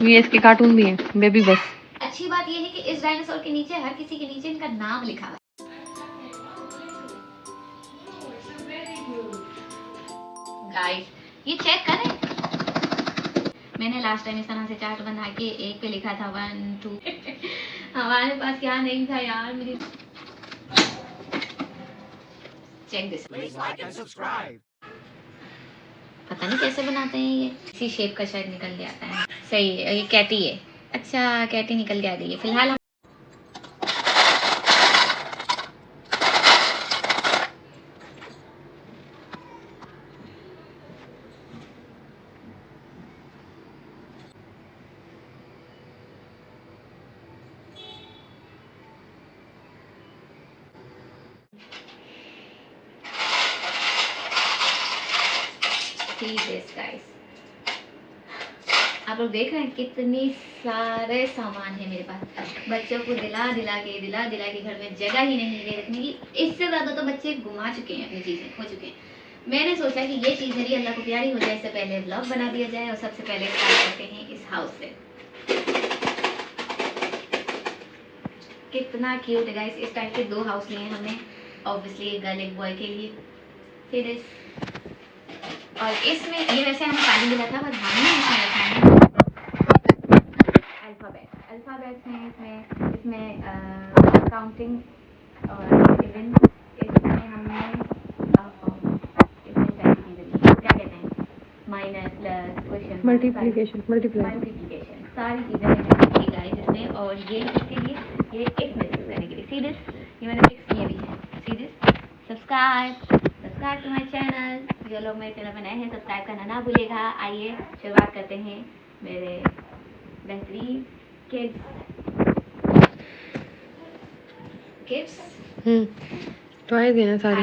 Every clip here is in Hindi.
ये इसके कार्टून भी हैं, बेबी बस। अच्छी बात ये है कि इस डायनासोर के नीचे हर किसी के नीचे इनका नाम लिखा हुआ है। गाइस ये चेक करें, मैंने लास्ट टाइम इस तरह से चार्ट बना के एक पे लिखा था 1 2 हमारे पास क्या नहीं था यार, मुझे चेक दिस। पता नहीं कैसे बनाते हैं ये, इसी शेप का शायद निकल के आता है। सही है, ये कैटी है। अच्छा कैटी निकल के आ रही है। फिलहाल see this guys, आप लोग देख रहे हैं कितने सारे सामान है मेरे पास। बच्चों को दिला दिला के घर में जगह ही नहीं है रखने की। इससे ज्यादा तो बच्चे घुमा चुके हैं, अपनी चीजें खो चुके हैं। मैंने सोचा कि ये चीज मेरी अल्लाह को प्यारी हो जाए, इससे पहले ब्लॉग बना दिया जाए। और सबसे पहले स्टार्ट करते हैं इस हाउस से। कितना क्यूट है गाइस। इस टाइप के 2 हाउस लिए हैं हमने, ऑब्वियसली एक गर्ल एक बॉय के लिए। फिर इस और इसमें ये वैसे हमें पानी मिला था, बस हमने इसमें रखा है अल्फ़ाबेट्स हैं इसमें काउंटिंग और इवन इसमें हमने इसमें सारी चीज़ें ली, क्या कहते हैं, माइनस प्लस क्वेश्चन मल्टीप्लिकेशन सारी चीज़ें की गाइस इसमें। और ये इसके लिए ये इसमें फिक्स करने के लिए सी दिस, ये मैंने फिक्स किए भी है। See this, subscribe to my channel. जो लोग मेरे चैनल पर नए हैं सब्सक्राइब करना ना भूलिएगा। आइए शुरुआत करते हैं मेरे बेहतरीन किड्स टॉयज है ना सारे।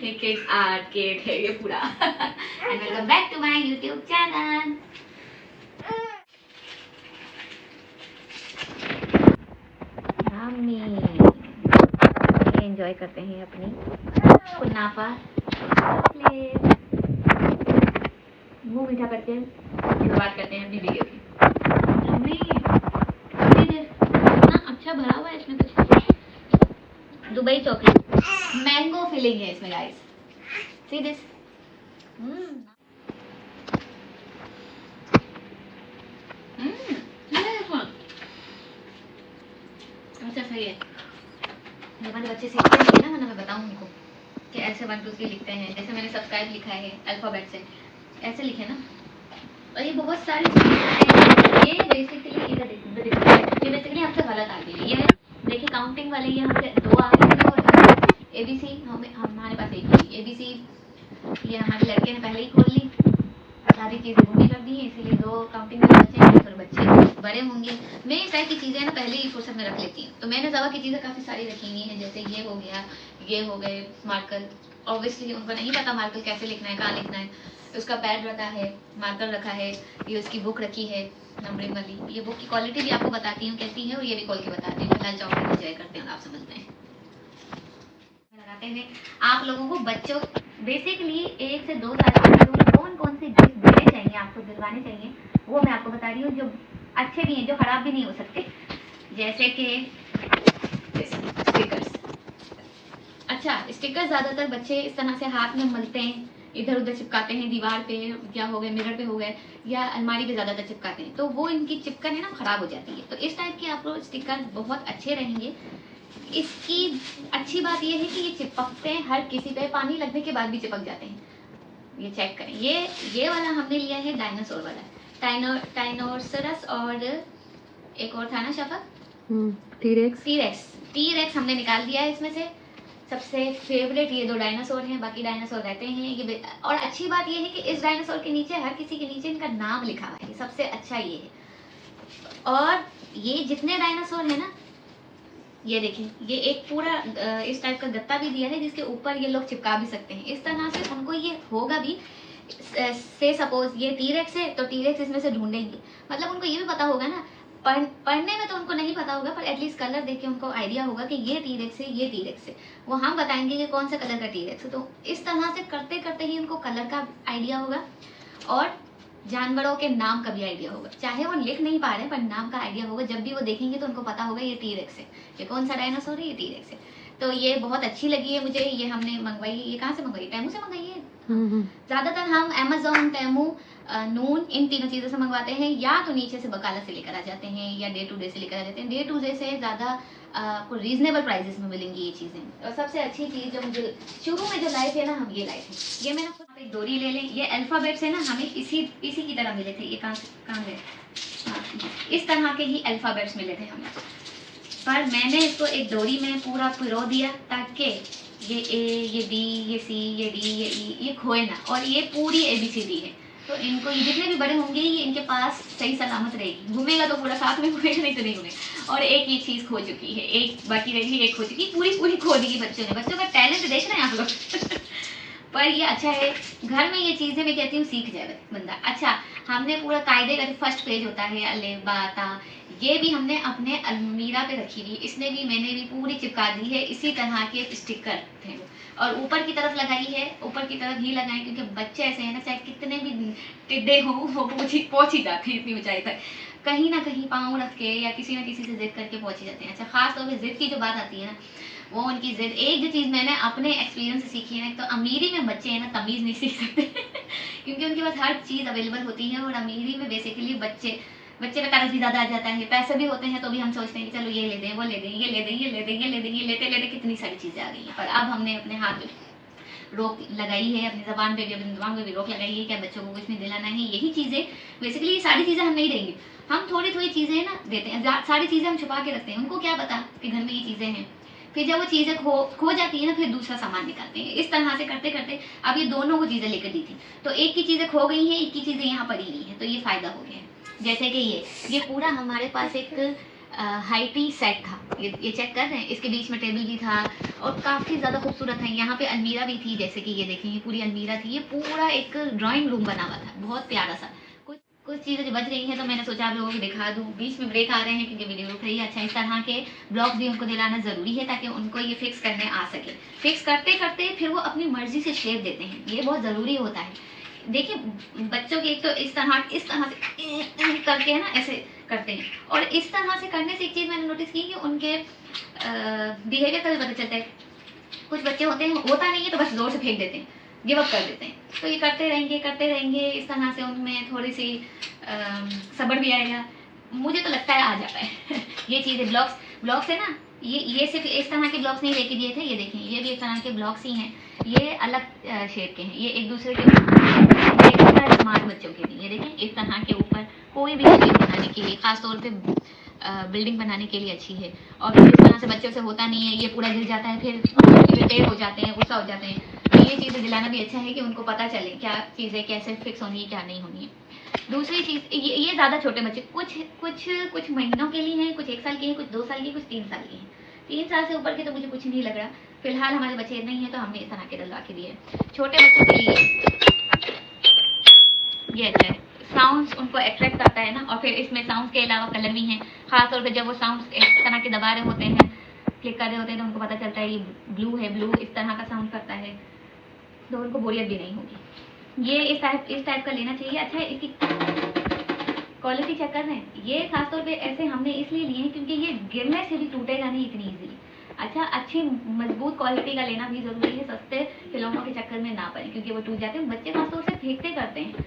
ये किड्स आर्ट किट है ये पूरा। And welcome back to my YouTube channel. मम्मी एंजॉय करते हैं अपनी कुनाफा चॉकलेट। मुंह मीठा करके शुरुआत करते हैं अपनी वीडियो की। मम्मी इतना अच्छा भरा हुआ है इसमें कुछ। दुबई चॉकलेट मैंगो फिलिंग है इसमें गाइस। See this. अच्छा सही है। हमारे बच्चे सीखते हैं ना, मैं बताऊँ उनको कि ऐसे 1 2 3 लिखते हैं। जैसे मैंने सब्सक्राइब लिखा है अल्फ़ाबेट से, ऐसे लिखे ना। और ये बहुत सारी चीज़ें हैं। ये बेसिकली हमसे गलत आ गई है। ये देखिए काउंटिंग वाले ये हमसे 2 आ गए हैं। और ABC हमारे पास एक ही ABC ये हमारे लड़के ने पहले ही खोल ली, सारी चीज़ें घूमी कर दी हैं, इसीलिए 2 काउंटिंग वाले बच्चे हैं। फिर बच्चे बड़े होंगे। मैं इस टाइप की चीज़ें ना पहले ही फुर्सत में रख लेती हूँ। तो मैंने ज़वा की चीज़ें काफ़ी सारी रखी हुई हैं, जैसे ये हो गया, ये हो गए मार्कर। ऑब्वियसली उनको नहीं पता मार्कर कैसे लिखना है, कहाँ लिखना है। उसका पैड रखा है, मार्कर रखा है, ये उसकी बुक रखी है नंबरिंग वाली। ये बुक की क्वालिटी भी आपको बताती हूँ कैसी है, और ये भी खोल के बताती हूँ। फिलहाल चॉकलेट एंजॉय करते हैं, आप समझते हैं। लगाते हैं आप लोगों को बच्चों बेसिकली 1 से 2 साल के बच्चों को कौन से गिफ्ट देने चाहिए, आपको दिलवाने चाहिए, वो मैं आपको बता रही हूँ। जो अच्छे भी हैं, जो खराब भी नहीं हो सकते, जैसे कि स्टिकर्स। अच्छा स्टिकर ज़्यादातर बच्चे इस तरह से हाथ में मलते हैं, इधर उधर चिपकाते हैं, दीवार पे या हो गए, मिरर पे हो गए, या अलमारी पे ज़्यादातर चिपकाते हैं, तो वो इनकी चिपकन है ना खराब हो जाती है। तो इस टाइप के आप लोग स्टिकर बहुत अच्छे रहेंगे। इसकी अच्छी बात ये है कि ये चिपकते हैं हर किसी पे, पानी लगने के बाद भी चिपक जाते हैं। ये चेक करें। ये वाला हमने लिया है डायनासोर वाला, टाइनोसरस, और एक और था ना शफा, टीरेक्स हमने निकाल दिया है इसमें से। सबसे फेवरेट ये 2 डायनासोर हैं, बाकी डायनासोर रहते हैं ये। और अच्छी बात ये है कि इस डायनासोर के नीचे हर किसी के नीचे इनका नाम लिखा हुआ है, सबसे अच्छा ये है। और ये जितने डायनासोर है ना, ये देखिए, ये एक पूरा इस टाइप का गत्ता भी दिया है जिसके ऊपर ये लोग चिपका भी सकते हैं। इस तरह से उनको ये होगा भी, से सपोज ये टीरेक्स है तो टीरेक्स इसमें से ढूंढेंगे। मतलब उनको ये भी पता होगा ना, पढ़ने में तो उनको नहीं पता होगा, पर एटलीस्ट कलर देख के उनको आइडिया होगा कि ये टीरेक्स है, ये टीरेक्स है। वो हम बताएंगे कि कौन सा कलर का टीरेक्स है। तो इस तरह से करते करते ही उनको कलर का आइडिया होगा। और जानवरों के नाम का भी आइडिया होगा, चाहे वो लिख नहीं पा रहे पर नाम का आइडिया होगा। जब भी वो देखेंगे तो उनको पता होगा ये टी-रेक्स है, ये कौन सा डायनासोर है, ये टी-रेक्स है। तो ये बहुत अच्छी लगी है मुझे। ये हमने मंगवाई, ये कहाँ से मंगवाई, टेमू से मंगवाई है। ज़्यादातर हम अमेजोन, टेमू, नून, इन तीनों चीज़ों से मंगवाते हैं, या तो नीचे से बकाला से लेकर आ जाते हैं, या डे टू डे से लेकर आ जाते हैं। डे टू डे से ज़्यादा आपको रीजनेबल प्राइसेस में मिलेंगी ये चीज़ें। और सबसे अच्छी चीज़ जो मुझे शुरू में जो लाए थे ना, हम ये लाए थे, ये मैंने खुद एक डोरी ले लें। ये अल्फ़ाबेट्स है ना, हमें इसी की तरह मिले थे। ये कहाँ गए, हाँ, इस तरह के ही अल्फ़ाबेट्स मिले थे हमें, पर मैंने इसको एक डोरी में पूरा पिरो दिया ताकि ये ए, ये बी, ये सी, ये डी, ये ई, ये खोए ना। और ये पूरी ABCD है, तो इनको ये जितने भी बड़े होंगे ये इनके पास सही सलामत रहेगी। घूमेगा तो पूरा साथ में घूमेगा, नहीं तो नहीं घूमेगा। और एक ये चीज़ खो चुकी है, एक बाकी रही, एक खो चुकी, पूरी खो दी बच्चों ने। बच्चों का टैलेंट देख रहे हैं आप लोग। पर ये अच्छा है, घर में ये चीज़ें मैं कहती हूँ सीख जाए बंदा। अच्छा, हमने पूरा कायदे का फर्स्ट पेज होता है अले बाता, ये भी हमने अपने अलमीरा पे रखी हुई। इसने भी मैंने भी पूरी चिपका दी है। इसी तरह के स्टिकर थे और ऊपर की तरफ लगाई है, ऊपर की तरफ ही लगाएं, क्योंकि बच्चे ऐसे हैं ना, चाहे कितने भी टिड्डे हों वो पहुँच ही जाते हैं इतनी ऊंचाई तक, कहीं ना कहीं पाँव रख के या किसी ना किसी से जिद करके पहुँच ही जाते हैं। अच्छा, खास तौर पर जिद की जो बात आती है ना, वो उनकी जिद। एक जो चीज़ मैंने अपने एक्सपीरियंस से सीखी है ना, तो अमीरी में बच्चे हैं ना तमीज़ नहीं सीख सकते क्योंकि उनके पास हर चीज़ अवेलेबल होती है। और अमीरी में बेसिकली बच्चे में कर्ज भी ज़्यादा आ जाता है, पैसे भी होते हैं तो भी हम सोचते हैं कि चलो ये ले दें, वो ले दें, ये ले दें, ये ले दें, ये ले दें, ये लेते लेते कितनी सारी चीज़ें आ गई हैं। पर अब हमने अपने हाथ में रोक लगाई है, अपनी ज़बान पे भी, अपने दिमाग में भी रोक लगाई है कि बच्चों को कुछ नहीं दिलाना है। यही चीज़ें बेसिकली, ये सारी चीज़ें हम नहीं देंगे, हम थोड़ी थोड़ी चीज़ें ना देते हैं, सारी चीज़ें हम छुपा के रखते हैं। उनको क्या पता कि घर में ये चीज़ें हैं। फिर जब वो चीज़ें खो जाती है ना, फिर दूसरा सामान निकालते हैं। इस तरह से करते करते अब ये दोनों को चीज़ें लेकर दी थी, तो एक की चीज़ें खो गई हैं, एक की चीज़ें यहाँ पड़ी हुई हैं, तो ये फ़ायदा हो गया है। जैसे कि ये पूरा हमारे पास एक हाई-टी सेट था, ये चेक कर रहे हैं, इसके बीच में टेबल भी था और काफ़ी ज़्यादा खूबसूरत है। यहाँ पे अलमीरा भी थी, जैसे कि ये देखें, ये पूरी अलमीरा थी। ये पूरा एक ड्राइंग रूम बना हुआ था, बहुत प्यारा सा। कुछ चीज़ें जो बच रही हैं तो मैंने सोचा आप लोगों को दिखा दूँ। बीच में ब्रेक आ रहे हैं क्योंकि वीडियो रुक रही है। अच्छा, इस तरह के ब्लॉक्स भी उनको दिलाना ज़रूरी है ताकि उनको ये फिक्स करने आ सके। फिक्स करते करते फिर वो अपनी मर्ज़ी से शेप देते हैं, ये बहुत ज़रूरी होता है। देखिए, बच्चों की एक तो इस तरह से करके है ना, ऐसे करते हैं। और इस तरह से करने से एक चीज़ मैंने नोटिस की कि उनके बिहेवियर का भी पता चलता है। कुछ बच्चे होते हैं, होता नहीं है तो बस जोर से फेंक देते हैं, गिव अप कर देते हैं। तो ये करते रहेंगे, इस तरह से उनमें थोड़ी सी सब्र भी आएगा। मुझे तो लगता है आ जाता है ये चीज़ें ब्लॉक्स है ना, ये सिर्फ इस तरह के ब्लॉक्स नहीं लेके दिए थे। ये देखें, ये भी एक तरह के ब्लॉक्स ही हैं, ये अलग शेप के हैं, ये एक दूसरे के स्मार्ट बच्चों के लिए। ये देखें, इस तरह के ऊपर कोई भी चीज़ बनाने के लिए, खासतौर पे बिल्डिंग बनाने के लिए अच्छी है। और फिर इस तरह से बच्चों से होता नहीं है, ये पूरा गिर जाता है, फिर इरिटेट हो जाते हैं, गुस्सा हो जाते हैं। तो ये चीज़ें दिलाना भी अच्छा है कि उनको पता चले क्या चीज़ें कैसे फिक्स होनी है, क्या नहीं होनी है। दूसरी चीज़, ये ज़्यादा छोटे बच्चे, कुछ महीनों के लिए हैं, कुछ 1 साल के हैं, कुछ 2 साल के, कुछ 3 साल के हैं। 3 साल से ऊपर के तो मुझे कुछ नहीं लग रहा। फिलहाल हमारे बच्चे नहीं है तो हमने इस तरह के डलवा के दिए। छोटे बच्चों के लिए ये अच्छा है, साउंड्स उनको अट्रैक्ट करता है ना। और फिर इसमें साउंड्स के अलावा कलर भी हैं, खासतौर पर जब वो साउंड्स इस तरह के दबा रहे होते हैं, क्लिक कर रहे होते हैं, तो उनको पता चलता है ये ब्लू है, ब्लू इस तरह का साउंड करता है, तो उनको बोरियत भी नहीं होगी। ये इस टाइप का लेना चाहिए। अच्छा, इसकी क्वालिटी चेक कर रहे हैं, ये खासतौर पे ऐसे हमने इसलिए लिए हैं क्योंकि ये गिरने से भी टूटेगा नहीं इतनी ईजिली। अच्छा, अच्छी मजबूत क्वालिटी का लेना भी ज़रूरी है, सस्ते खिलौनों के चक्कर में ना पड़े क्योंकि वो टूट जाते हैं। बच्चे खासतौर से फेंकते करते हैं,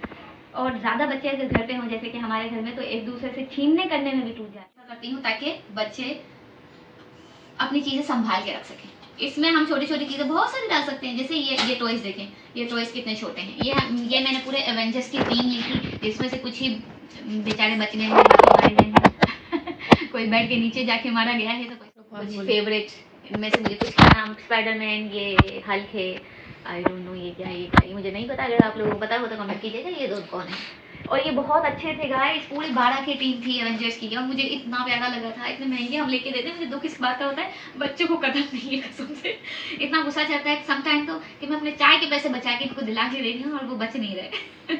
और ज़्यादा बच्चे अगर घर पे हों जैसे कि हमारे घर में, तो एक दूसरे से छीनने करने में भी टूट जाते हैं। करती हूँ ताकि बच्चे अपनी चीज़ें संभाल के रख सकें। इसमें हम छोटी छोटी चीज़ें बहुत सारी डाल सकते हैं, जैसे ये टॉयज़ देखें, ये टॉयज़ कितने छोटे हैं। ये मैंने पूरे एवेंजर्स की टीम ली थी, जिसमें से कुछ ही बेचारे बच गए हैं, मारे गए हैं कोई बेड के नीचे जाके मारा गया है, तो कुछ फेवरेट इनमें से मुझे कुछ नाम, स्पाइडरमैन, ये हल्क है, आई डोंट नो ये क्या ये मुझे नहीं पता। अगर आप लोगों को पता हो तो कमेंट कीजिएगा ये दो कौन है। और ये बहुत अच्छे थे गाइस, पूरी 12 की टीम थी एवेंजर्स की, और मुझे इतना प्यारा लगा था। इतने महंगे हम लेके देते हैं, मुझे दुख इस बात का होता है बच्चों को कदर नहीं है कसम से। इतना गुस्सा चलता है समटाइम तो कि मैं अपने चाय के पैसे बचा के इनको दिला के दे रही हूँ और वो बच नहीं रहे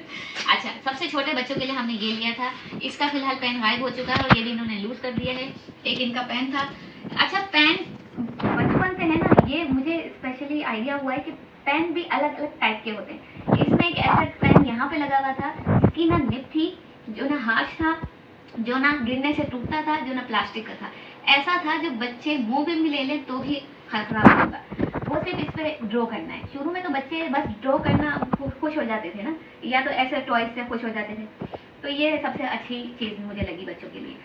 अच्छा, सबसे छोटे बच्चों के लिए हमने ये लिया था। इसका फिलहाल पेन गायब हो चुका है और ये भी इन्होंने लूज कर दिया है। एक इनका पेन था। अच्छा, पेन बचपन से है ना, ये मुझे स्पेशली आइडिया हुआ है कि पेन भी अलग अलग टाइप के होते हैं। इसमें एक ऐसा पेन यहाँ पे लगा हुआ था उसकी ना निप थी, जो ना हार्श था, जो ना गिरने से टूटता था, जो ना प्लास्टिक का था, ऐसा था जो बच्चे मुंह में भी ले लें तो भी खराब होगा। वो सिर्फ इस पर ड्रॉ करना है। शुरू में तो बच्चे बस ड्रॉ करना खुश हो जाते थे ना, या तो ऐसे टॉयज से खुश हो जाते थे। तो ये सबसे अच्छी चीज़ मुझे लगी बच्चों के लिए।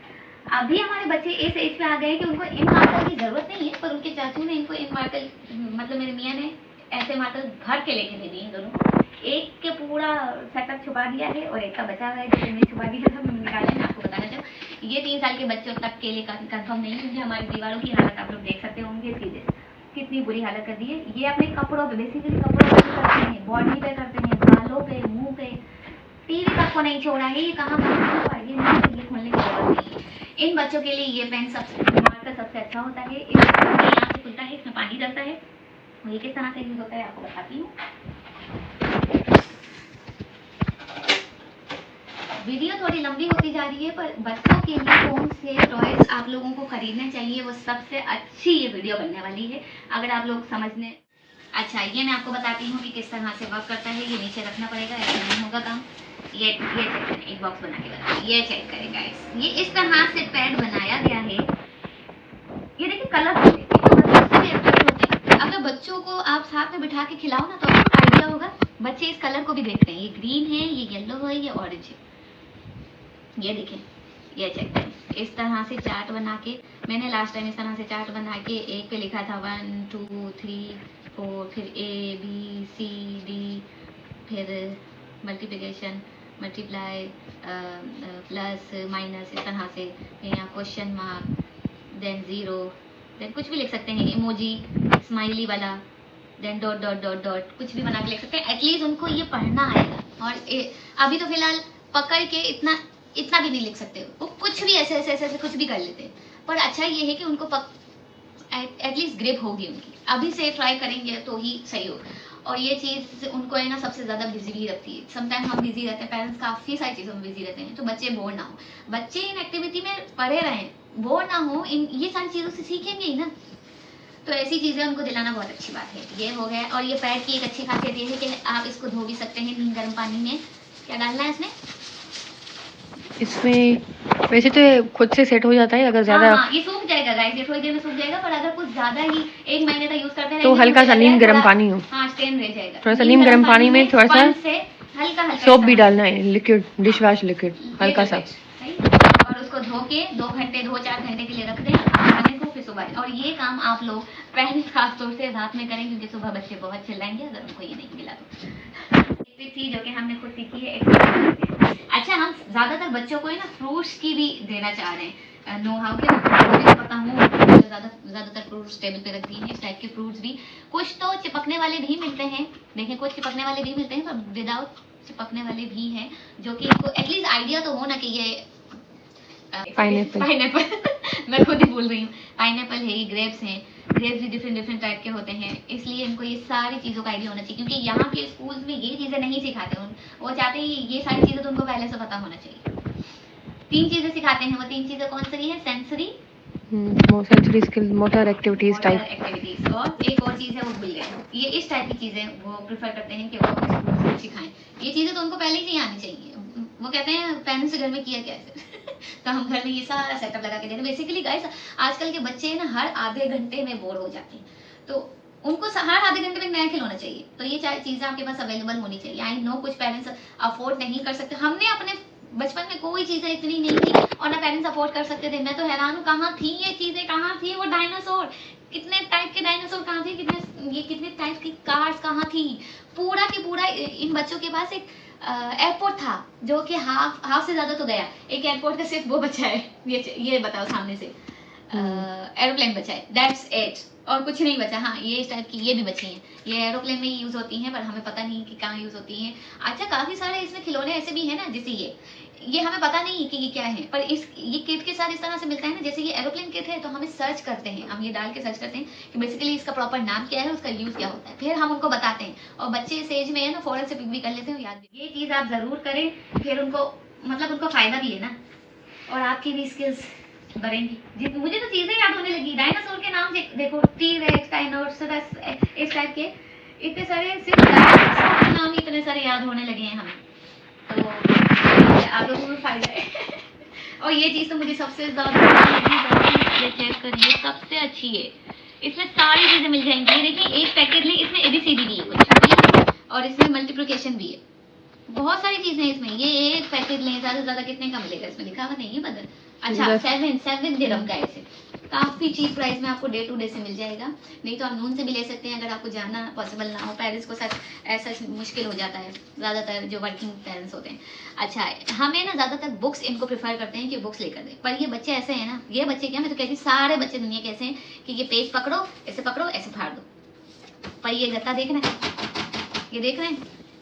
अभी हमारे बच्चे इस एज पे आ गए कि उनको इन मार्कर की जरूरत नहीं है, पर उनके चाचू ने इनको इन मार्कर, मतलब मेरे मियाँ ने ऐसे मार्कर भर के लेके दे दिए हैं दोनों। एक के पूरा सेटअप छुपा दिया है और एक का बचा हुआ है जो मैंने छुपा दिया था, मैंने निकाला है, आपको बताना चाहूँ। ये 3 साल के बच्चों तक के लिए कंफर्म नहीं है, क्योंकि हमारी दीवारों की हालत आप लोग देख सकते होंगे इसकी वजह से कितनी बुरी हालत कर दी है। ये अपने कपड़ों पे, बेसिकली कपड़ों पे करते हैं, बॉडी पे करते हैं, बालों पे, मुंह पे, टीवी तक को नहीं छोड़ा है। ये कहाँ ये खोलने की जरूरत नहीं है। इन बच्चों के लिए ये पेन मार्कर सबसे अच्छा होता है। इसमें यहाँ से खुलता है, इसमें पानी डलता है। ये किस तरह से यूज होता है आपको बताती हूँ। वीडियो थोड़ी लंबी होती जा रही है, पर बच्चों के लिए कौन से टॉयज आप लोगों को खरीदने चाहिए, वो सबसे अच्छी ये वीडियो बनने वाली है, अगर आप लोग समझने। अच्छा, ये मैं आपको बताती हूँ कि किस तरह से वर्क करता है। ये नीचे रखना पड़ेगा, ऐसे नहीं होगा काम। ये चेक करें, एक बॉक्स बना के बताइए, ये चेक करें गाइस। ये इस तरह से पैड बनाया गया है। ये देखिए कलर होते हैं, अगर बच्चों को आप साथ में बिठा के खिलाओ ना तो आपको आइडिया होगा। बच्चे इस कलर को भी देखते हैं, ये ग्रीन है, ये येलो है, ये ऑरेंज है। ये देखें, ये चेक करें। इस तरह से चार्ट बना के, मैंने लास्ट टाइम इस तरह से चार्ट बना के एक पे लिखा था 1 2 3 4, फिर ABCD, फिर मल्टीप्लिकेशन, मल्टीप्लाई, प्लस, माइनस, इस तरह से। यहाँ question mark, then zero, then कुछ भी लिख सकते हैं, इमोजी, स्माइली वाला, then dot dot dot dot, कुछ भी बना के लिख सकते हैं। एटलीस्ट उनको ये पढ़ना आएगा। और अभी तो फिलहाल पकड़ के इतना भी नहीं लिख सकते, वो कुछ भी ऐसे ऐसे ऐसे कुछ भी कर लेते हैं। पर अच्छा ये है कि उनको एटलीस्ट ग्रिप होगी उनकी। अभी से ट्राई करेंगे तो ही सही हो। और ये चीज़ उनको है ना सबसे ज़्यादा बिजी भी रखती है। समटाइम हम बिजी रहते हैं, पेरेंट्स काफ़ी सारी चीज़ों में बिजी रहते हैं, तो बच्चे बोर ना हो, बच्चे इन एक्टिविटी में पढ़े रहें, बोर ना हो, इन ये सारी चीज़ों से सीखेंगे ही ना। तो ऐसी चीज़ें उनको दिलाना बहुत अच्छी बात है। ये हो गया। और ये पैड की एक अच्छी खासियत ये है कि आप इसको धो भी सकते हैं नीम गर्म पानी में। क्या डालना है इसमें? इसमें वैसे तो ये खुद से सेट हो जाता है, अगर ज्यादा हाँ, ये सूख जाएगा गाइस, ये थोड़ी देर में सूख जाएगा। पर अगर कुछ ज्यादा ही 1 महीने तक यूज करते हैं तो हल्का सा नीम गर्म पानी हो, हाँ स्टेन रह जाएगा। थोड़ा सा नीम गर्म पानी में थोड़ा सा हल्का सोप भी डालना है, लिक्विड डिश वॉश लिक्विड हल्का सा, और उसको धो के 2-4 घंटे के लिए रख दें खाने को, फिर सुबह। और ये काम आप लोग पहले खास तौर से रात में करें, क्योंकि सुबह बच्चे बहुत चिल्लाएंगे अगर उनको ये नहीं मिला तो। एक थी जो कि हमने खुद सीखी है। अच्छा, हम ज्यादातर बच्चों को है ना फ्रूट्स की भी देना चाह रहे हैं, नो हाउ के मुझे पता हूँ ज्यादातर फ्रूट्स टेबल पे रख दिए हैं। इस टाइप के फ्रूट्स भी, कुछ तो चिपकने वाले भी मिलते हैं, देखें कुछ चिपकने वाले भी मिलते हैं, पर विदाउट चिपकने वाले भी हैं, जो कि इनको एटलीस्ट आइडिया तो हो ना कि ये पाइनएप्पल मैं खुद ही बोल रही हूँ, पाइनएप्पल है, ये ग्रेप्स हैं। ग्रेप्स भी डिफरेंट टाइप के होते हैं, इसलिए इनको ये सारी चीज़ों का आइडिया होना चाहिए, क्योंकि यहाँ के स्कूल्स में ये चीज़ें नहीं सिखाते। वो चाहते हैं ये सारी चीज़ें तो उनको पहले से पता होना चाहिए। 3 चीज़ें सिखाते हैं, वो 3 चीज़ें कौन सी है? Sensory skill, motor activities type activities, और एक और चीज़ है वो भूल गए। ये इस टाइप की चीज़ें वो प्रेफर करते हैं कि वो स्कूल से सिखाएं। ये चीज़ें तो उनको पहले ही आनी चाहिए। वो कहते हैं पेरेंट्स घर में किया क्या है तो हम घर में ये सारा सेटअप लगा के दे रहे हैं। बेसिकली गाइस, आजकल के बच्चे ना हर आधे घंटे में बोर हो जाते हैं, तो उनको हर आधे घंटे में एक नया खिलौना चाहिए। तो ये चीज़ें आपके पास अवेलेबल होनी चाहिए। आई नो कुछ पेरेंट्स अफोर्ड नहीं कर सकते, हमने अपने बचपन में कोई चीज़ें इतनी नहीं थी और ना पेरेंट्स अफोर्ड कर सकते थे। मैं तो हैरान हूँ, कहाँ थी ये चीज़ें, कहाँ थी वो डायनासोर, कितने टाइप के डायनासोर कहाँ थे, कितने टाइप की कार्स कहाँ थी। पूरा की पूरा इन बच्चों के पास एक एयरपोर्ट था, जो कि हाफ से ज्यादा तो गया, एक एयरपोर्ट का सिर्फ वो बचा है, ये बताओ सामने से एरोप्लेन बचा है, दैट्स इट, और कुछ नहीं बचा। हाँ, ये इस टाइप की ये भी बची हैं, ये एरोप्लेन में ही यूज होती हैं, पर हमें पता नहीं कि कहाँ यूज होती हैं। अच्छा, काफी सारे इसमें खिलौने ऐसे भी हैं ना, जैसे ये हमें पता नहीं कि ये क्या है, पर ये किट के साथ इस तरह से मिलता है ना, जैसे ये एरोप्लेन किट है तो हम सर्च करते हैं, हम ये डाल के सर्च करते हैं कि बेसिकली इसका प्रॉपर नाम क्या है, उसका यूज क्या होता है, फिर हम उनको बताते हैं। और बच्चे इस एज में है ना, फौरन से पिक भी कर लेते हैं, याद भी। ये चीज आप जरूर करें, फिर उनको मतलब उनको फायदा भी है ना, और आपकी भी स्किल्स बढ़ेंगी। मुझे तो चीजें याद होने लगी, डायनासोर के नाम देखो, टी-रेक्स, टाइनोसोरस, इस टाइप के इतने सारे, सिर्फ डायनासोर के नाम इतने सारे याद होने लगे हैं हमें। तो आप लोगों को फायदा है। और ये चीज तो मुझे सबसे ज्यादा लगी, ये चेक करिए, सबसे अच्छी है, इसमें सारी चीजें मिल जाएंगी। ये देखिए एक पैकेट ले, इसमें ABCD भी है कुछ, और इसमें मल्टीप्लिकेशन भी है, बहुत सारी चीजें हैं इसमें। ये एक पैकेट लें ज्यादा से ज्यादा कितने का मिलेगा, इसमें लिखा हुआ नहीं है बदल। अच्छा 7 दिरहम का ऐसे काफी चीप प्राइस में आपको डे टू डे से मिल जाएगा। नहीं तो आप नून से भी ले सकते हैं अगर आपको जाना पॉसिबल ना हो। पेरेंट्स को साथ ऐसा मुश्किल हो जाता है, ज़्यादातर जो वर्किंग पेरेंट्स होते हैं। अच्छा हमें ना ज़्यादातर बुक्स इनको प्रेफर करते हैं कि बुक्स लेकर दें, पर ये बच्चे ऐसे हैं ना, ये बच्चे क्या, मैं तो कहती सारे बच्चे दुनिया के ऐसे हैं कि ये पेज पकड़ो ऐसे फाड़ दो। पर ये गत्ता देख रहे हैं, ये देख रहे हैं,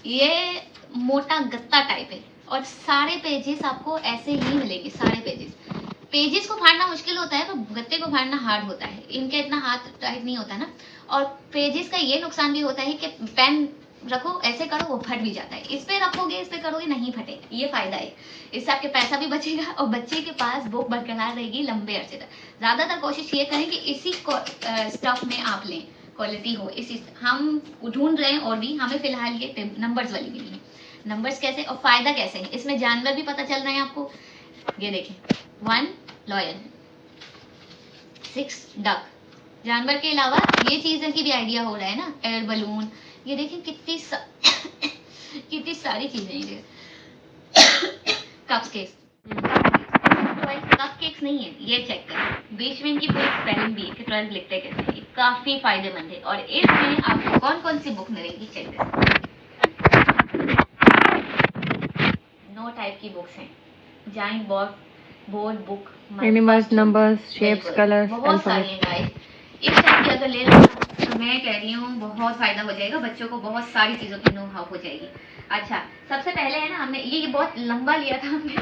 ये मोटा गत्ता टाइप है और सारे पेजेस आपको ऐसे ही मिलेंगे। सारे पेजेस को फाड़ना मुश्किल होता है पर गत्ते को फाड़ना हार्ड होता है। इनके इतना हाथ टाइट नहीं होता ना। और पेजेस का ये नुकसान भी होता है कि पेन रखो ऐसे करो वो फट भी जाता है, इस पे रखोगे इस पे करोगे नहीं फटेगा। ये फायदा है, इससे आपके पैसा भी बचेगा और बच्चे के पास बुक बरकरार रहेगी लंबे अरसे तक। ज्यादातर कोशिश ये करें कि इसी स्टफ में आप लें, क्वालिटी हो इसी। हम ढूंढ रहे हैं और भी, हमें फिलहाल ये नंबर्स वाली मिली है। नंबर्स कैसे और फायदा कैसे है, इसमें जानवर भी पता चल रहे हैं आपको। ये देखें 1 लॉयन, 6 डक। जानवर के अलावा ये चीजें की भी आइडिया हो रहा है ना, एयर बलून। ये देखें कितनी कितनी सारी चीजें हैं। कपकेक्स, कपकेक्स नहीं है, ये चेक करें, बीच में इनकी पूरी स्पेलिंग भी है कि 12 लिखते कैसे हैं। काफी फायदेमंद है और इसमें आपको कौन कौन सी बुक मिलेगी चेक करें। 9 टाइप की बुक्स हैं, giant board book, animals, numbers, shapes, colours, बहुत सारी हैं गाइस। इस टाइप की अगर ले लो तो मैं कह रही हूँ बहुत फायदा हो जाएगा, बच्चों को बहुत सारी चीजों की नो हाउ हो जाएगी। अच्छा सबसे पहले है ना, हमने ये बहुत लंबा लिया था हमने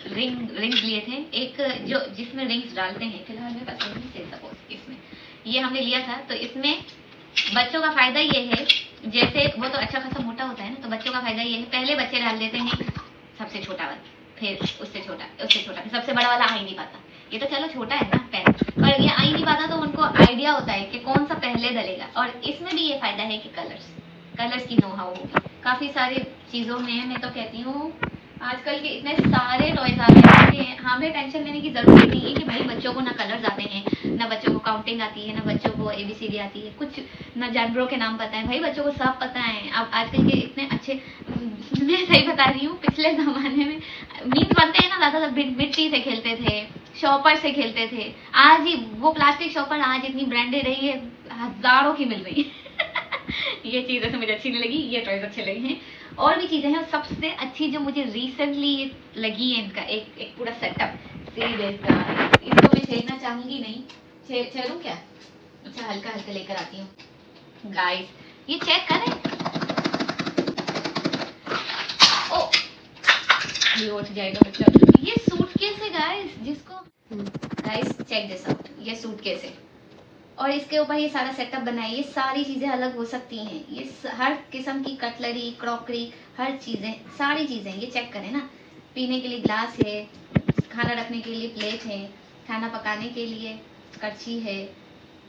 रिंग्स लिए थे, एक जो जिसमें रिंग्स डालते हैं, फिलहाल मेरे पास नहीं है सपोज, इसमें ये हमने लिया था। तो इसमें बच्चों का फायदा ये है, जैसे वो तो अच्छा खासा मोटा होता है ना, तो बच्चों का फायदा ये है, पहले बच्चे डाल देते हैं सबसे छोटा वाला, फिर उससे छोटा, फिर सबसे बड़ा वाला आ ही नहीं पाता। ये तो चलो छोटा है ना पेन, पर ये आ ही नहीं पाता तो उनको आइडिया होता है कि कौन सा पहले डलेगा। और इसमें भी ये फायदा है कि कलर्स की नो हाउ होगी काफी सारी चीजों में। मैं तो कहती हूँ आजकल के इतने सारे टॉयज आ गए हैं, हमें टेंशन लेने की जरूरत नहीं है कि भाई बच्चों को ना कलर्स आते हैं, ना बच्चों को काउंटिंग आती है, ना बच्चों को ABCD आती है, कुछ ना जानवरों के नाम पता है। भाई बच्चों को सब पता है। अब आजकल के इतने अच्छे, मैं सही बता रही हूँ, पिछले जमाने में मीन्स बनते हैं ना, ज्यादातर मिट्टी से खेलते थे, शॉपर से खेलते थे। आज ही वो प्लास्टिक शॉपर आज इतनी ब्रांडेड रही है, हजारों की मिल रही है। ये चीजें तो मुझे अच्छी नहीं लगी, ये टॉयज अच्छे लगे हैं। और भी चीजें हैं, सबसे अच्छी जो मुझे रिसेंटली लगी है इनका एक पूरा सेटअप सीरीज का, इसको मैं छेड़ना चाहूंगी नहीं, छेड़ूं क्या? अच्छा हल्का हल्का लेकर आती हूँ गाइस, ये चेक करें। ओ ये उठ जाएगा मतलब, ये सूटकेस है गाइस, जिसको गाइस चेक दिस आउट, ये सूटकेस है और इसके ऊपर ये सारा सेटअप बना है। ये सारी चीजें अलग हो सकती हैं, ये हर किस्म की कटलरी, क्रॉकरी, हर चीजें, सारी चीजें। ये चेक करें ना, पीने के लिए ग्लास है, खाना रखने के लिए प्लेट है, खाना पकाने के लिए कड़छी है,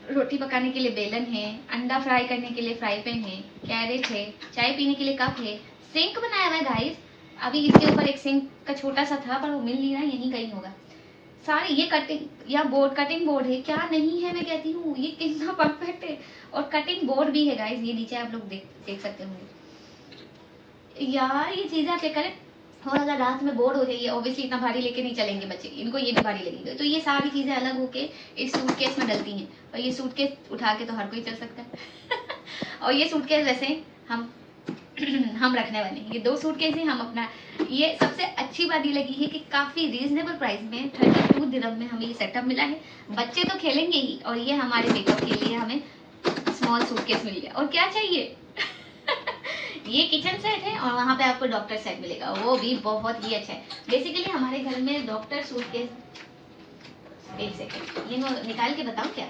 रोटी पकाने के लिए बेलन है, अंडा फ्राई करने के लिए फ्राई पैन है, कैरेट है, चाय पीने के लिए कप है, सिंक बनाया हुआ है गाइस। अभी इसके ऊपर एक सिंक का छोटा सा था पर वो मिल नहीं रहा, यहीं कहीं होगा। सारी ये कटिंग बोर्ड है, क्या नहीं है मैं कहती हूँ, ये कितना परफेक्ट है। और कटिंग बोर्ड भी है गाइस, ये नीचे आप लोग देख सकते होंगे यार। ये चीजें आप चेक करें। और अगर रात में बोर्ड हो जाइए, ऑब्वियसली इतना भारी लेके नहीं चलेंगे बच्चे, इनको ये भी भारी लगेगा, तो ये सारी चीजें अलग होके इस सूटकेस में डलती हैं। और ये सूटकेस उठा के तो हर कोई चल सकता है। और ये सूटकेस वैसे हम रखने वाले हैं, ये 2 सूटकेस हैं हम अपना। ये सबसे अच्छी बात ये लगी है कि काफी रीजनेबल प्राइस में 32 दिरहम में हमें ये सेटअप मिला है। बच्चे तो खेलेंगे ही, और ये हमारे मेकअप के लिए हमें स्मॉल सूटकेस मिल गया। और क्या चाहिए? ये किचन सेट है और वहाँ पे आपको डॉक्टर सेट मिलेगा, वो भी बहुत ही अच्छा है। बेसिकली हमारे घर में डॉक्टर सूटकेस, एक सेकंड ये निकाल के बताऊँ क्या?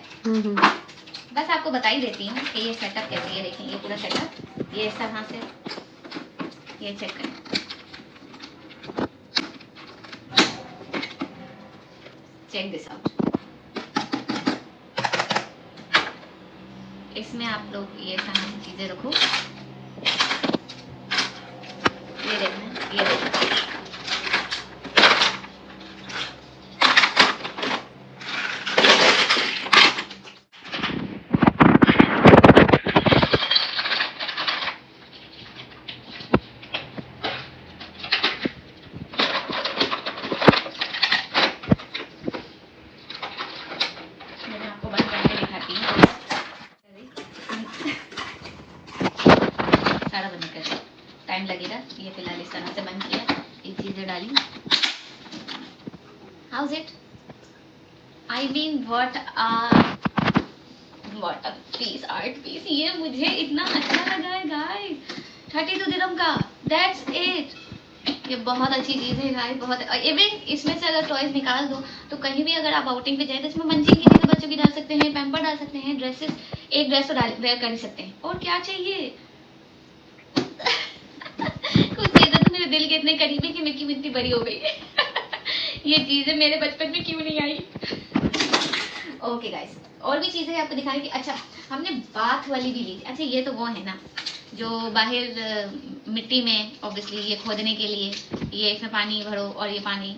बस आपको बता ही देती हूँ कि ये सेटअप कैसे। ये देखें, ये पूरा सेटअप, ये इस तरह से, ये चेक करें, चेक दिस आउट। इसमें आप लोग ये सारी चीजें रखो, ये देखना ये देखो। मैं आपको बंद करके दिखाती हूँ। सारा बंद कर, टाइम लगेगा। ये फिलहाल इस तरह से बंद किया, ये चीजें डाली। How's it, I mean what a piece, art piece. ये मुझे इतना अच्छा लगा है गाइस, 32 दिरहम का, दैट्स इट। ये बहुत अच्छी चीज़ है गाइस, बहुत। इवन इसमें से अगर टॉयज निकाल दो तो कहीं भी अगर आप आउटिंग पे जाए तो इसमें मंचिंग की चीज़ें बच्चों की डाल सकते हैं, पैम्पर डाल सकते हैं, ड्रेसेस, एक ड्रेस तो वेयर कर सकते हैं, और क्या चाहिए। कुछ चीज़ें तो मेरे दिल के इतने करीब है कि मेरी इतनी बड़ी हो गई। ये चीज़ें मेरे बचपन में क्यों नहीं आई। ओके गाइस, और भी चीज़ें आपको दिखाने की। अच्छा, हमने बाथ वाली भी ली। अच्छा, ये तो वो है ना जो बाहर मिट्टी में ऑब्वियसली ये खोदने के लिए, ये इसमें पानी भरो और ये पानी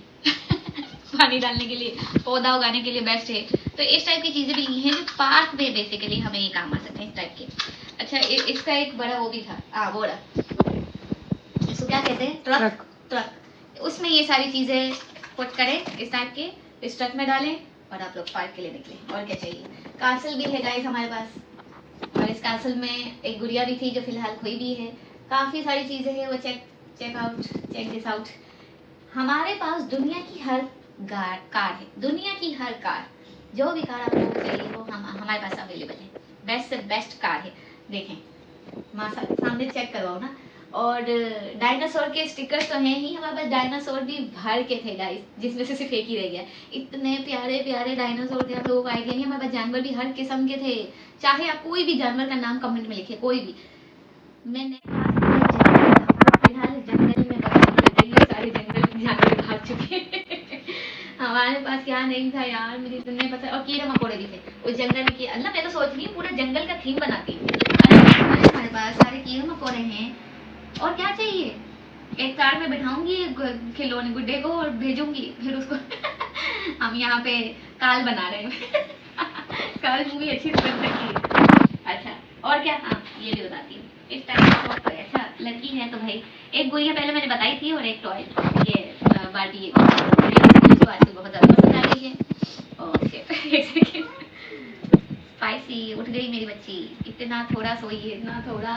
पानी डालने के लिए, पौधा उगाने के लिए बेस्ट है। तो इस टाइप की चीज़ें भी ली हैं जो पार्क में बेसिकली हमें ये काम आ सकते हैं, इस टाइप के। अच्छा, इसका एक बड़ा वो भी था, वो रहा, इसको क्या कहते हैं, ट्रक। ट्रक, उसमें ये सारी चीज़ें पुट करें इस टाइप के, इस ट्रक में डालें और आप लोग पार्क के लिए निकले। और क्या चाहिए। कासल भी है गाइस हमारे पास, और इस कासल में एक गुड़िया भी थी जो फिलहाल खोई भी है। काफ़ी सारी चीज़ें हैं, वो चेक दिस आउट। हमारे पास दुनिया की हर कार है, दुनिया की हर कार, जो भी कार आपको चाहिए वो हमारे पास अवेलेबल है। बेस्ट से बेस्ट कार है। देखें, सामने चेक करवाओ ना। और डायनासोर के स्टिकर्स तो हैं ही हमारे पास, डायनासोर भी भर के थे गाइस, जिसमें से सिर्फ एक ही रह गया। इतने प्यारे प्यारे डायनासोर थे, आप लोगों को आइडिया नहीं। हमारे पास जानवर भी हर किस्म के थे, चाहे आप कोई भी जानवर का नाम कमेंट में लिखे, कोई भी। मैंने फिलहाल जंगल में सारे जंगल जानवर भाग चुके हैं। हमारे पास क्या नहीं था यार, मुझे इतने पता। और कीड़े मकोड़े भी थे उस जंगल में। अल्लाह, मैं तो सोच रही हूँ पूरा जंगल का थीम बनाती हूँ। हमारे पास सारे कीड़े मकोड़े हैं, और क्या चाहिए। एक कार में बैठाऊंगी खिलौने गुड्डे को और भेजूंगी, फिर उसको हम यहाँ पे काल बना रहे हैं। काल मूवी अच्छी बन सकती है। अच्छा, और क्या, हाँ ये भी बताती हूँ। इस टाइप का शौक है। अच्छा, लड़की है तो भाई एक गुड़िया पहले मैंने बताई थी, और एक टॉय, ये बार्बी, आजकल बहुत ज़्यादा पसंद आ गई है। स्पाइसी उठ गई मेरी बच्ची, इतना थोड़ा सोई है, इतना थोड़ा।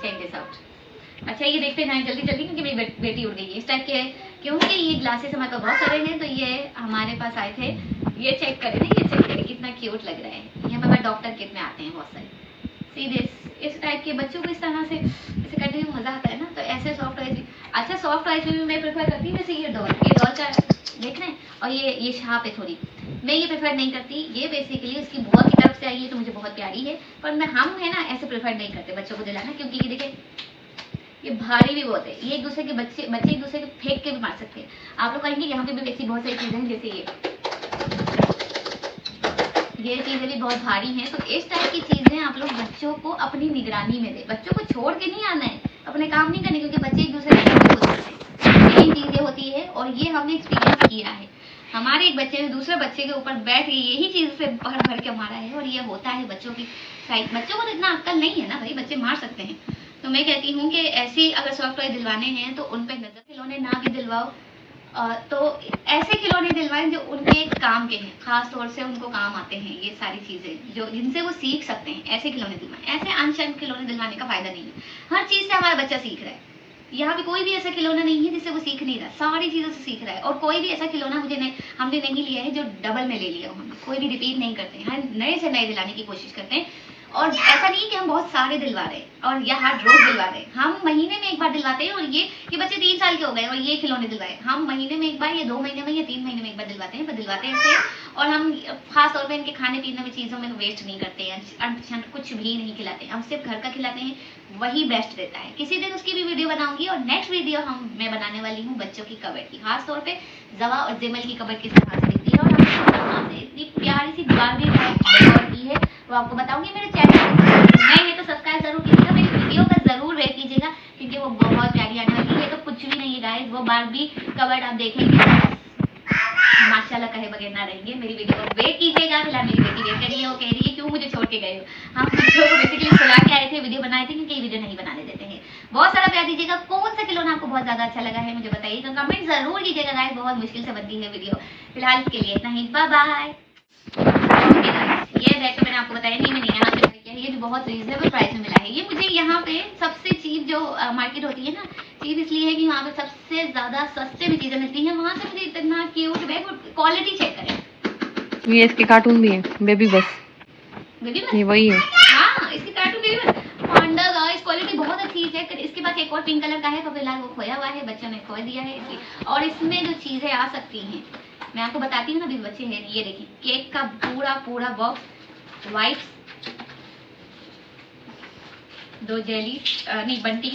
Check this out. अच्छा, ये देखते जाएं जल्दी जल्दी, क्योंकि मेरी बेटी उठ गई है। इस टाइप के, क्योंकि ये ग्लासेस हमारे पास बहुत सारे हैं, तो ये हमारे पास आए थे। ये चेक करें ना, ये चेक करें कितना क्यूट लग रहा है। यहाँ पर डॉक्टर किट में आते हैं बहुत सारे। सी दिस, इस टाइप के बच्चों को इस तरह से ऐसे करने में मजा आता है ना। तो ऐसे सॉफ्ट टॉयज। अच्छा, सॉफ्ट टॉयज में भी मैं प्रेफर करती हूँ, जैसे ये डॉल का देख रहे हैं, और ये शार्प है थोड़ी, मैं ये प्रेफर नहीं करती। ये बेसिकली उसकी बुआ की तरफ से आई है, तो मुझे बहुत प्यारी है, पर हम है ना ऐसे प्रेफर नहीं करते बच्चों को दिलाना, क्योंकि ये देखे ये भारी भी बहुत है। ये एक दूसरे के बच्चे एक दूसरे के फेंक के भी मार सकते हैं। आप लोग कहेंगे यहाँ पे भी ऐसी बहुत सारी चीजें हैं, जैसे ये चीजें भी बहुत भारी हैं। तो इस टाइप की चीजें आप लोग बच्चों को अपनी निगरानी में दे। बच्चों को छोड़ के नहीं आना है, अपने काम नहीं करने, क्योंकि बच्चे एक दूसरे के हो सकते हैं, यही चीजें होती है। और ये हमने एक्सपीरियंस किया है। हमारे एक बच्चे ने दूसरे बच्चे के ऊपर बैठ के यही चीज से भर भर के मारा है, और ये होता है बच्चों की साइड। बच्चों को तो इतना अक्ल नहीं है ना भाई, बच्चे मार सकते हैं। तो मैं कहती हूँ कि ऐसी अगर सॉफ्ट टॉय दिलवाने हैं तो उन पे नजर, खिलौने ना भी दिलवाओ, तो ऐसे खिलौने दिलवाएं जो उनके काम के हैं, खास तौर से उनको काम आते हैं। ये सारी चीजें जो जिनसे वो सीख सकते हैं, ऐसे खिलौने दिलवाएं। ऐसे अनशन खिलौने दिलवाने का फायदा नहीं है। हर चीज से हमारा बच्चा सीख रहा है। यहाँ पे कोई भी ऐसा खिलौना नहीं है जिससे वो सीख नहीं रहा, सारी चीजों से सीख रहा है। और कोई भी ऐसा खिलौना हमने नहीं लिया है जो डबल में ले लिया हो। हमने कोई भी रिपीट नहीं करते हैं, हर नए से नए दिलाने की कोशिश करते हैं। और ऐसा नहीं कि हम बहुत सारे दिलवा रहे हैं और या हर रोज दिलवा रहे हैं। हम महीने में एक बार दिलवाते हैं, और ये बच्चे 3 साल के हो गए और ये खिलौने दिलवाए। हम महीने में एक बार, या 2 महीने में, या 3 महीने में एक बार दिलवाते हैं, पर दिलवाते हैं ऐसे। और हम खास तौर पे इनके खाने पीने में चीज़ों में वेस्ट नहीं करते हैं, कुछ भी नहीं खिलाते हैं। हम सिर्फ घर का खिलाते हैं, वही बेस्ट रहता है। किसी दिन उसकी भी वीडियो बनाऊंगी। और नेक्स्ट वीडियो मैं बनाने वाली हूँ बच्चों की कबर्ड की, खास तौर पे जवा और जिमल की कबर्ड किस तरह से दिखती है, और वहाँ से इतनी प्यारी सी बारबी की है, वो आपको बताऊंगी। मेरे चैनल नए हैं तो सब्सक्राइब जरूर कीजिएगा, मेरी वीडियो का जरूर वेट कीजिएगा क्योंकि वो बहुत प्यारी आने वाली है। तो कुछ भी नहीं है गाइस, वो बारबी कवर्ड आप देखेंगे माशाल्लाह कहे बगैर ना रहेंगे। मेरी वीडियो को वेट कीजिएगा। फिलहाल मेरी बेटी वेट कर रही है, वो कह रही है क्यों मुझे छोड़ के गए हो। हम बच्चों को बेसिकली सुला के आए थे, वीडियो बनाए थे क्योंकि ये वीडियो नहीं बनाने देते हैं। बहुत सारा प्यार दीजिएगा। कौन सा खिलौना आपको बहुत ज्यादा अच्छा लगा है मुझे बताइएगा, कमेंट जरूर कीजिएगा गाइस, बहुत मुश्किल से बनती है वीडियो। फिलहाल के लिए इतना ही, बाय बाय। ये बैग तो मैंने आपको बताया नहीं, मैंने यहाँ से किया है, ये जो बहुत रीजनेबल प्राइस में मिला है। ये मुझे यहाँ पे सबसे चीप जो मार्केट होती है ना, चीप इसलिए है कि वहाँ पे सबसे ज्यादा सस्ते में चीजें मिलती हैं। वहाँ से मुझे इतना क्यूट बैग, क्वालिटी चेक करें। ये इसके कार्टून भी है, बेबी बस। बेबी बस ये वही है। हाँ, इसकी कार्टून बेबी बस पांडा गाइस, क्वालिटी बहुत अच्छी है, चेक करें। इसके पास एक और पिंक कलर का है, तो फिलहाल वो खोया हुआ है, बच्चों ने खो दिया है इसलिए। और इसमें जो चीजें आ सकती हैं मैं आपको बताती हूँ ना, अभी बच्चे हैं। ये देखिए केक का पूरा बॉक्स, वाइट, 2 जेली नहीं बंटी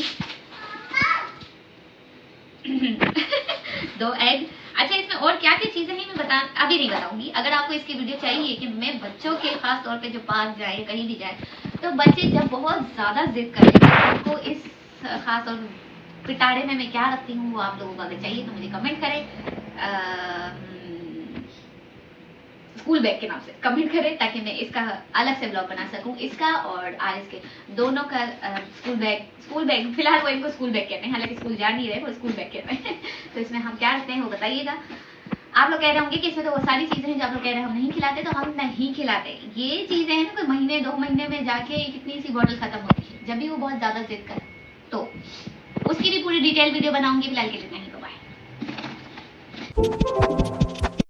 2 एग। अच्छा, इसमें और क्या क्या चीजें हैं मैं अभी नहीं बताऊंगी। अगर आपको इसकी वीडियो चाहिए कि मैं बच्चों के खास तौर पे जो पार्क जाए कहीं भी जाए, तो बच्चे जब बहुत ज्यादा जिद करें उनको इस खास तौर पिटारे में मैं क्या रखती हूँ, वो आप लोगों को अगर चाहिए तो मुझे कमेंट करें। स्कूल बैग के नाम से कमेंट करें ताकि मैं इसका अलग से ब्लॉग बना सकूं, इसका और आरिस के दोनों का स्कूल बैग। फिलहाल वो इनको स्कूल बैग कहते हैं, हालांकि स्कूल जा नहीं रहे, वो स्कूल बैग कहते हैं। तो इसमें हम क्या रखते हैं वो बताइएगा। आप लोग कह रहे होंगे कि इसमें तो वो सारी चीजें हैं जो आप लोग कह रहे हैं हम नहीं खिलाते, तो हम नहीं खिलाते। ये चीजें हैं ना, कोई महीने 2 महीने में जाके कितनी सी बॉटल खत्म होती है, जब भी वो बहुत ज्यादा जिद करे तो उसकी भी पूरी डिटेल वीडियो बनाऊंगी। फिलहाल के लिए नहीं, बाय।